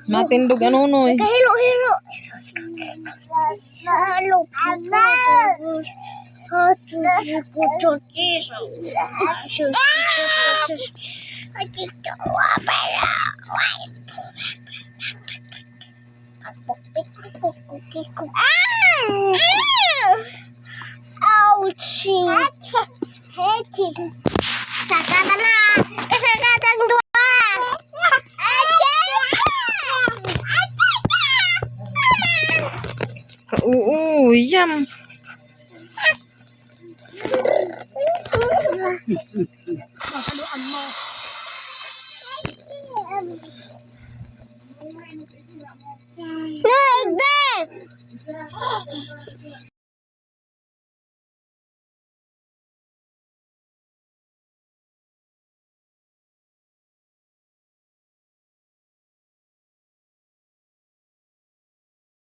Matindog ano noy. Hilo. Halo. Ouchie. Sakatan na. Sakatan dua. Yam.